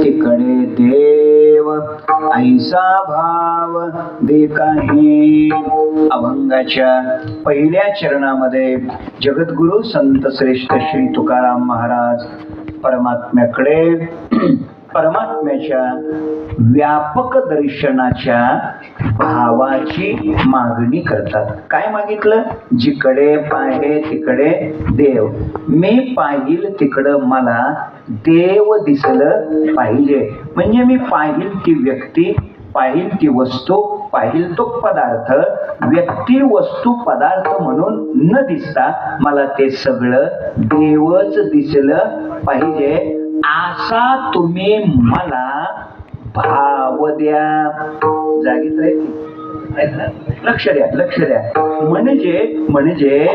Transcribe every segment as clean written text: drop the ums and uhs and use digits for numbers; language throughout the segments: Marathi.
तिकडे देव ऐसा भाव दे काही. अभंगाच्या पहिल्या चरणामध्ये जगद्गुरु संत श्रेष्ठ श्री तुकाराम महाराज परमात्म्याच्या व्यापक दर्शनाच्या भावाची मागणी करतात. काय मागितलं? जिकडे पाहे तिकडे देव. मी पाहिल तिकडं मला देव दिसलं पाहिजे. म्हणजे मी पाहिल ती व्यक्ती, पाहिल ती वस्तू, पाहिल तो पदार्थ व्यक्ती वस्तू पदार्थ म्हणून न दिसता मला ते सगळं देवच दिसलं पाहिजे. असा तुम्ही मला भाव द्या. जागीच राहील, लक्ष द्या, लक्ष द्या. म्हणजे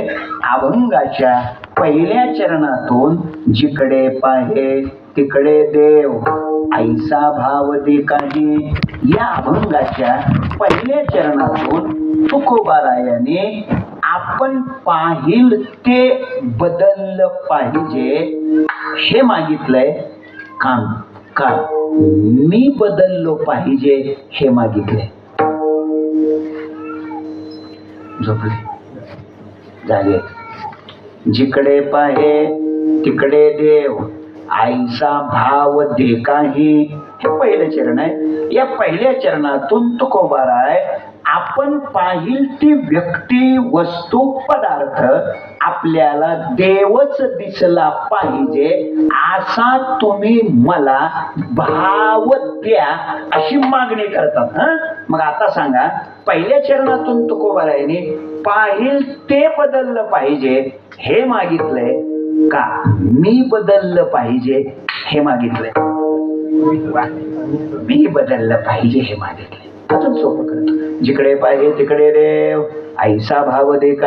अभंगाच्या पहिल्या चरणातून जिकडे पाहे तिकडे देव ऐसा भाव दे काही, या अभंगाच्या पहिल्या चरणातून तुकोबारायाने आपण पाहिल ते बदललं पाहिजे हे मागितलंय. का मी बदललो पाहिजे हे मागितलंय. झोपले जागे. जिकडे पाहे तिकडे देव ऐसा भाव दे काही, हे पहिलं चरण आहे. या पहिल्या चरणातून तुकोबाराय आपण पाहिल ती व्यक्ती वस्तू पदार्थ आपल्याला देवच दिसला पाहिजे असा तुम्ही मला भाव द्या अशी मागणी करतात. मग आता सांगा, पहिल्या चरणातून तुकोबारायने पाहिल ते बदललं पाहिजे हे मागितलंय का मी बदललं पाहिजे हे मागितलंय? मी बदललं पाहिजे हे मागितलंय. अजून सोपं करतो. जिकडे पाहिजे तिकडे देव ऐसा भाव दे का